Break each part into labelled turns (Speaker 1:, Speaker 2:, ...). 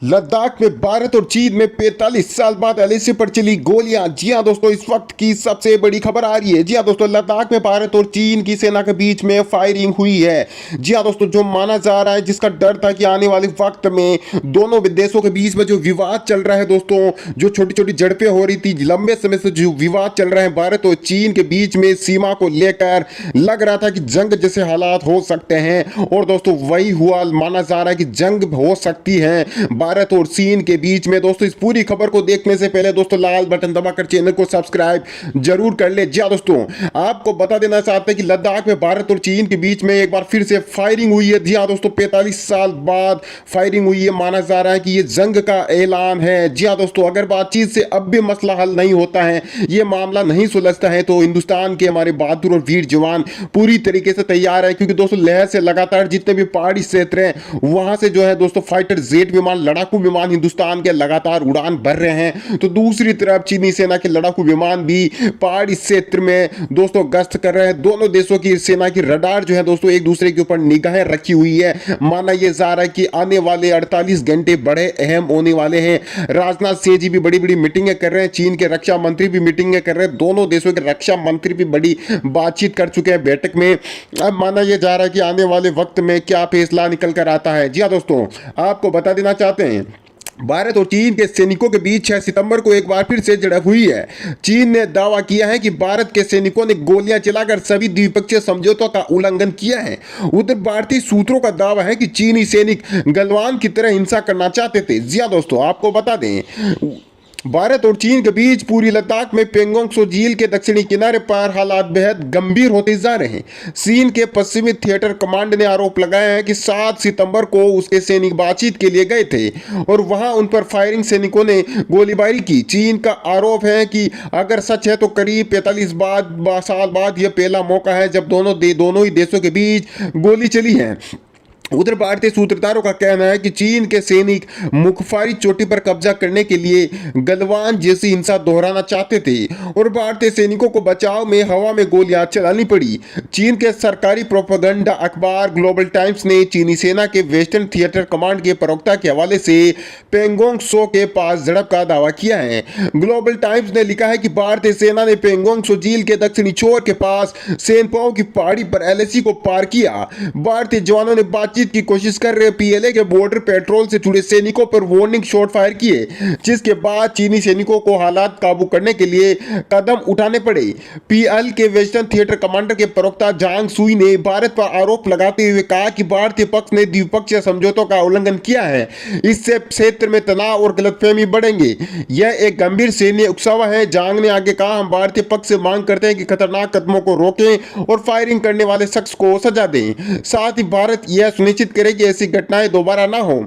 Speaker 1: लद्दाख में भारत और चीन में 45 साल बाद एलएसी पर चली गोलियां। जी हां दोस्तों, इस वक्त की सबसे बड़ी खबर आ रही है। जी हां दोस्तों, लद्दाख में भारत और चीन की सेना के बीच में फायरिंग हुई है। जी हां दोस्तों, जो माना जा रहा है, जिसका डर था कि आने वाले वक्त में दोनों देशों के बीच में जो विवाद चल रहा है दोस्तों, जो छोटी छोटी झड़पें हो रही थी, लंबे समय से जो विवाद चल रहा है भारत और चीन के बीच में सीमा को लेकर, लग रहा था कि जंग जैसे हालात हो सकते हैं। और दोस्तों वही हुआ, माना जा रहा है कि जंग हो सकती है भारत और चीन के बीच में। दोस्तों इस पूरी खबर को देखने से पहले दोस्तों लाल बटन दबाकर चैनल को सब्सक्राइब जरूर कर ले। जी दोस्तों, आपको बता देना चाहते हैं कि लद्दाख में भारत और चीन के बीच में एक बार फिर से फायरिंग हुई है। जी हाँ दोस्तों, 45 साल बाद फायरिंग हुई है। माना जा रहा है कि ये जंग का ऐलान है। जी हाँ दोस्तों, अगर बातचीत से अब भी मसला हल नहीं होता है, ये मामला नहीं सुलझता है, तो हिंदुस्तान के हमारे बहादुर और वीर जवान पूरी तरीके से तैयार है। क्योंकि दोस्तों लहर से लगातार जितने भी पहाड़ी क्षेत्र हैं, वहां से जो है दोस्तों फाइटर जेट विमान, लड़ाकू विमान हिंदुस्तान के लगातार उड़ान भर रहे हैं। तो दूसरी तरफ चीनी सेना के लड़ाकू विमान भी पहाड़ी क्षेत्र में दोस्तों गश्त कर रहे हैं। दोनों देशों की सेना की रडार जो है दोस्तों एक दूसरे के ऊपर निगाहें रखी हुई है। माना यह जा रहा है कि आने वाले 48 घंटे बड़े अहम होने वाले हैं। राजनाथ सिंह जी भी बड़ी बड़ी मीटिंगें कर रहे हैं, चीन के रक्षा मंत्री भी मीटिंगें कर रहे हैं, दोनों देशों के रक्षा मंत्री भी बड़ी बातचीत कर चुके हैं बैठक में। अब माना यह जा रहा है कि आने वाले वक्त में क्या फैसला निकल कर आता है। जी हाँ दोस्तों, आपको बता देना चाहते हैं, भारत और चीन के सैनिकों के बीच 6 सितंबर को एक बार फिर से झड़प हुई है। चीन ने दावा किया है कि भारत के सैनिकों ने गोलियां चलाकर सभी द्विपक्षीय समझौतों का उल्लंघन किया है। उधर भारतीय सूत्रों का दावा है कि चीनी सैनिक गलवान की तरह हिंसा करना चाहते थे। जी हाँ दोस्तों, आपको बता दें, भारत और चीन के बीच पूरी लद्दाख में पेंगोंग त्सो झील के दक्षिणी किनारे पर हालात बेहद गंभीर होते जा रहे हैं। चीन के पश्चिमी थिएटर कमांड ने आरोप लगाया है कि 7 सितंबर को उसके सैनिक बातचीत के लिए गए थे और वहां उन पर फायरिंग सैनिकों ने गोलीबारी की। चीन का आरोप है कि अगर सच है तो करीब 45 साल बाद यह पहला मौका है जब दोनों ही देशों के बीच गोली चली है। उधर भारतीय सूत्रधारों का कहना है कि चीन के सैनिक मुखफारी चोटी पर कब्जा करने के लिए गलवान जैसी हिंसा दोहराना चाहते थे और भारतीय सैनिकों को बचाव में हवा में गोलियां चलानी पड़ी। चीन के सरकारी प्रोपेगेंडा अखबार ग्लोबल टाइम्स ने चीनी सेना के वेस्टर्न थिएटर कमांड के प्रवक्ता के हवाले से पेंगोंग त्सो के पास झड़प का दावा किया है। ग्लोबल टाइम्स ने लिखा है कि भारतीय सेना ने पेंगोंग त्सो झील के दक्षिणी छोर के पास सेनपाओ की पहाड़ी पर एलएसी को पार किया। भारतीय जवानों ने बातचीत की कोशिश कर रहे पीएलए के बॉर्डर पेट्रोल से जुड़े सैनिकों पर वार्निंग शॉट फायर किए, जिसके बाद चीनी सैनिकों को हालात काबू करने के लिए कदम उठाने पड़े। पीएल के वेस्टर्न थिएटर कमांडर के प्रवक्ता जांग सुई ने भारत पर आरोप लगाते हुए कहा कि भारतीय पक्ष ने द्विपक्षीय समझौतों का उल्लंघन किया है। इससे क्षेत्र में तनाव और गलतफहमी बढ़ेंगे। यह एक गंभीर सैन्य उकसावा है। जांग ने आगे कहा, हम भारतीय पक्ष से मांग करते हैं कि खतरनाक कदमों को रोकें और फायरिंग करने वाले शख्स को सजा दें। साथ ही भारत यह सुनिश्चित करे कि ऐसी घटनाएं दोबारा ना हो।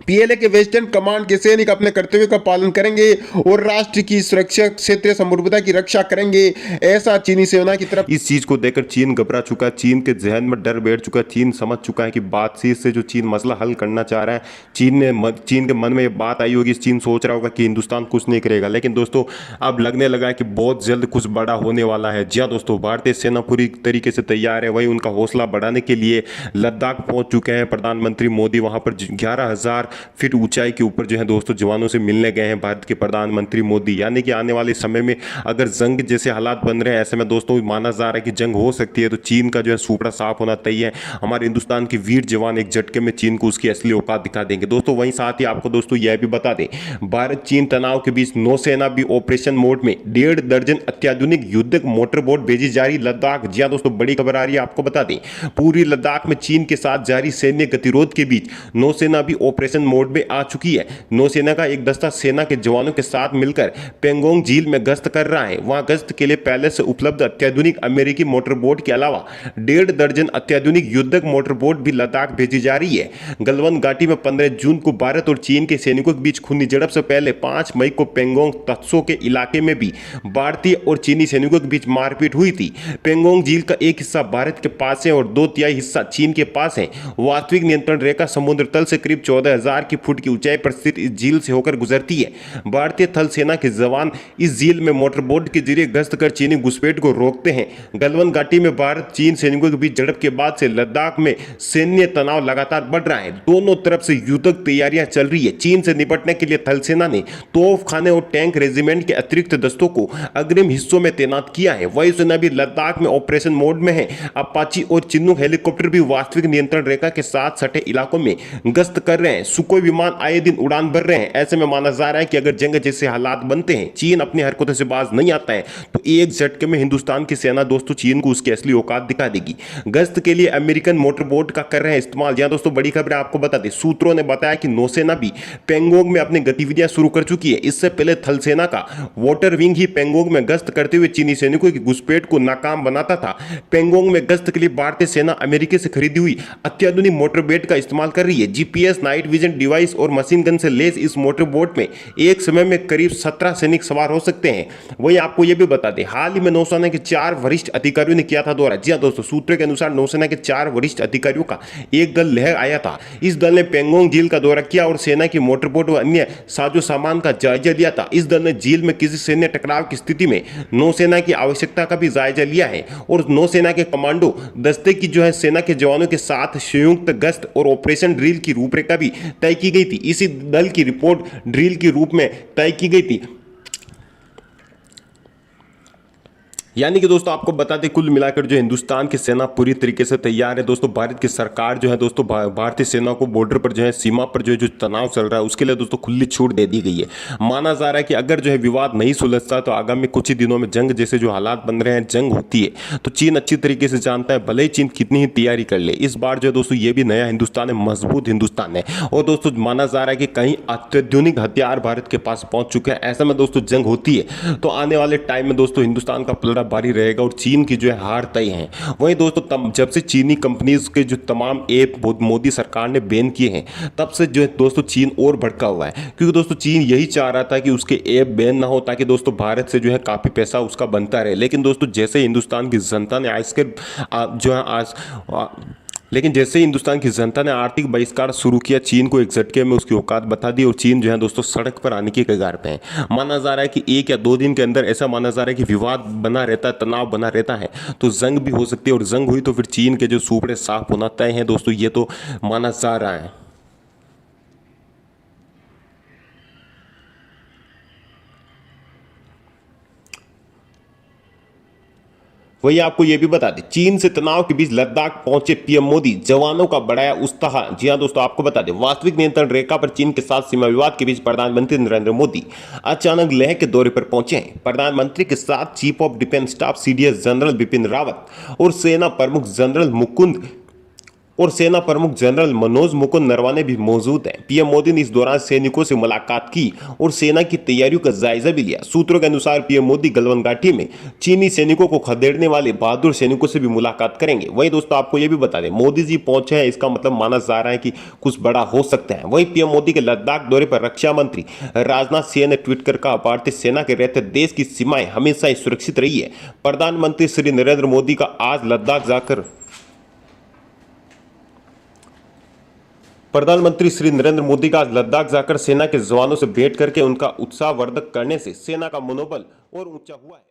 Speaker 1: पीएलए के वेस्टर्न कमांड के सैनिक अपने कर्तव्य का पालन करेंगे और राष्ट्र की सुरक्षा, क्षेत्रीय संप्रभुता की रक्षा करेंगे, ऐसा चीनी सेना की तरफ।
Speaker 2: इस चीज को देखकर चीन घबरा चुका है, चीन के जहन में डर बैठ चुका है। चीन समझ चुका है कि बातचीत से जो चीन मसला हल करना चाह रहा है, चीन के मन में ये बात आई होगी, चीन सोच रहा होगा कि हिंदुस्तान कुछ नहीं करेगा। लेकिन दोस्तों अब लगने लगा है कि बहुत जल्द कुछ बड़ा होने वाला है। जी हाँ दोस्तों, भारतीय सेना पूरी तरीके से तैयार है। वही उनका हौसला बढ़ाने के लिए लद्दाख पहुंच चुके हैं प्रधानमंत्री मोदी। वहां पर 11,000 फीट ऊंचाई के ऊपर जो है दोस्तों जवानों से मिलने गए हैं भारत के प्रधानमंत्री मोदी। यानी कि आने वाले समय में अगर जंग जैसे हालात बन रहे हैं, ऐसे में दोस्तों माना जा रहा है कि जंग हो सकती है। तो चीन का जो है सुपड़ा साफ होना तय है। हमारे हिंदुस्तान के वीर जवान एक झटके में चीन को उसकी असली औकात दिखा देंगे। दोस्तों वहीं साथ ही आपको दोस्तों यह भी बता दें, भारत चीन तनाव के बीच नौसेना भी ऑपरेशन मोड में 1.5 दर्जन अत्याधुनिक युद्धक मोटर बोट भेजी जा रही लद्दाख। जी हाँ दोस्तों, बड़ी खबर आ रही है। आपको बता दें, पूरी लद्दाख में चीन के साथ जारी सैन्य गतिरोध के बीच नौसेना भी ऑपरेशन मोड में आ चुकी है। नौसेना का एक दस्ता सेना के जवानों के साथ मिलकर पेंगोंग झील में गश्त कर रहा है। वहां गश्त के लिए पहले से उपलब्ध अत्याधुनिक अमेरिकी मोटर बोट के अलावा 1.5 दर्जन अत्याधुनिक युद्धक मोटर बोट भी लद्दाख भेजी जा रही है। गलवान घाटी में 15 जून को भारत और चीन के सैनिकों के बीच खूनी झड़प से पहले 5 मई को पेंगोंग त्सो के इलाके में भी भारतीय और चीनी सैनिकों के बीच मारपीट हुई थी। पेंगोंग झील का एक हिस्सा भारत के पास है और 2/3 हिस्सा चीन के पास है। वास्तविक नियंत्रण रेखा समुद्र तल से करीब 14 6,000 की फुट की ऊंचाई पर स्थित इस झील से होकर गुजरती है। भारतीय थल सेना के जवान इस झील में मोटरबोट के जरिए गश्त कर चीनी घुसपैठ को रोकते हैं। गलवान घाटी में भारत चीन सैनिकों के बीच झड़प के बाद से लद्दाख में सैन्य तनाव लगातार बढ़ रहा है। दोनों तरफ से युद्धक तैयारियां चल रही है। चीन से निपटने के लिए थल सेना ने तोपखाने और टैंक रेजिमेंट के अतिरिक्त दस्तों को अग्रिम हिस्सों में तैनात किया है। वायुसेना भी लद्दाख में ऑपरेशन मोड में है। अपाची और चिनूक हेलीकॉप्टर भी वास्तविक नियंत्रण रेखा के साथ सटे इलाकों में गश्त कर रहे हैं। सुखोई विमान आए दिन उड़ान भर रहे हैं। ऐसे में माना जा रहा है कि अगर जंग जैसे हालात बनते हैं, चीन अपनी हरकतों से बाज नहीं आता है, तो एक झटके में हिंदुस्तान की सेना दोस्तों चीन को उसकी असली औकात दिखा देगी। गश्त के लिए अमेरिकन मोटरबोट का कर रहे हैं इस्तेमाल। जहां दोस्तों बड़ी खबर आपको बता दें, सूत्रों ने बताया कि नौसेना भी पेंगोंग में अपनी गतिविधियां शुरू कर चुकी है। इससे पहले थल सेना का वाटर विंग ही पेंगोंग में गश्त करते हुए चीनी सैनिकों की घुसपैठ को नाकाम बनाता था। पेंगोंग में गश्त के लिए भारतीय सेना अमेरिका से खरीदी हुई अत्याधुनिक मोटरबोट का इस्तेमाल कर रही है। जीपीएस, नाइट विजन डिवाइस और मशीन गन से लेस इस मोटरबोट में एक समय में करीब 17 सैनिक सवार हो सकते हैं। वही आपको यह भी बता दें, हाल ही में नौसेना के 4 वरिष्ठ अधिकारियों ने किया था दौरा। जी हां दोस्तों, सूत्रों के अनुसार नौसेना के 4 वरिष्ठ अधिकारियों का एक दल लेह आया था। इस दल ने पेंगोंग झील का दौरा किया और सेना की मोटरबोट व अन्य साजो सामान का जायजा लिया था। इस दल ने झील में किसी सैन्य टकराव की स्थिति में नौसेना की आवश्यकता का भी जायजा लिया है और नौसेना के कमांडो दस्ते की जो है सेना के जवानों के साथ संयुक्त गश्त और ऑपरेशन ड्रिल की रूपरेखा भी तय की गई थी। इसी दल की रिपोर्ट ड्रिल के रूप में तय की गई थी। यानी कि दोस्तों आपको बता दें, कुल मिलाकर जो हिंदुस्तान की सेना पूरी तरीके से तैयार है। दोस्तों भारत की सरकार जो है दोस्तों भारतीय सेना को बॉर्डर पर जो है सीमा पर जो तनाव चल रहा है उसके लिए दोस्तों खुली छूट दे दी गई है। माना जा रहा है कि अगर जो है विवाद नहीं सुलझता तो आगामी कुछ ही दिनों में जंग जैसे जो हालात बन रहे हैं, जंग होती है। तो चीन अच्छी तरीके से जानता है, भले ही चीन कितनी ही तैयारी कर ले, इस बार जो है दोस्तों ये भी नया हिंदुस्तान है, मजबूत हिंदुस्तान है। और दोस्तों माना जा रहा है कि कहीं अत्याधुनिक हथियार भारत के पास पहुंच चुके हैं। ऐसे में दोस्तों जंग होती है तो आने वाले टाइम में दोस्तों हिंदुस्तान का पलड़ा भारी रहेगा और चीन की जो है हार तय है। वहीं दोस्तों जब से चीनी कंपनीज के जो तमाम ऐप मोदी सरकार ने बैन किए हैं, तब से जो है दोस्तों चीन और भड़का हुआ है। क्योंकि दोस्तों चीन यही चाह रहा था कि उसके ऐप बैन ना हो ताकि दोस्तों भारत से जो है काफी पैसा उसका बनता रहे। लेकिन दोस्तों जैसे हिंदुस्तान की जनता ने जैसे हिंदुस्तान की जनता ने आर्थिक बहिष्कार शुरू किया, चीन को एक झटके में उसकी औकात बता दी और चीन जो है दोस्तों सड़क पर आने की कगार पे है। माना जा रहा है कि 1 या 2 दिन के अंदर ऐसा माना जा रहा है कि विवाद बना रहता है, तनाव बना रहता है, तो जंग भी हो सकती है। और जंग हुई तो फिर चीन के जो सूपड़े साफ होना तय है दोस्तों, ये तो माना जा रहा है। वही आपको यह भी बता दें, चीन से तनाव के बीच लद्दाख पहुंचे पीएम मोदी, जवानों का बढ़ाया उत्साह। जी हां दोस्तों, आपको बता दें, वास्तविक नियंत्रण रेखा पर चीन के साथ सीमा विवाद के बीच प्रधानमंत्री नरेंद्र मोदी अचानक लेह के दौरे पर पहुंचे हैं। प्रधानमंत्री के साथ chief of defence staff CDS general Bipin Rawat और सेना प्रमुख जनरल मनोज मुकुंद नरवाने भी मौजूद हैं। पीएम मोदी ने इस दौरान सैनिकों से मुलाकात की और सेना की तैयारियों का जायजा भी लिया। सूत्रों के अनुसार पीएम मोदी गलवान घाटी में चीनी सैनिकों को खदेड़ने वाले बहादुर सैनिकों से भी मुलाकात करेंगे। वहीं दोस्तों आपको यह भी बता दें, मोदी जी पहुंचे हैं, इसका मतलब माना जा रहा है कि कुछ बड़ा हो सकता है। वहीं पीएम मोदी के लद्दाख दौरे पर रक्षा मंत्री राजनाथ सिंह ने ट्वीट कर कहा, भारतीय सेना के रहते देश की सीमाएं हमेशा ही सुरक्षित रही है। प्रधानमंत्री श्री नरेंद्र मोदी का आज लद्दाख जाकर प्रधानमंत्री श्री नरेंद्र मोदी का आज लद्दाख जाकर सेना के जवानों से भेंट करके उनका उत्साहवर्धक करने से सेना का मनोबल और ऊंचा हुआ है।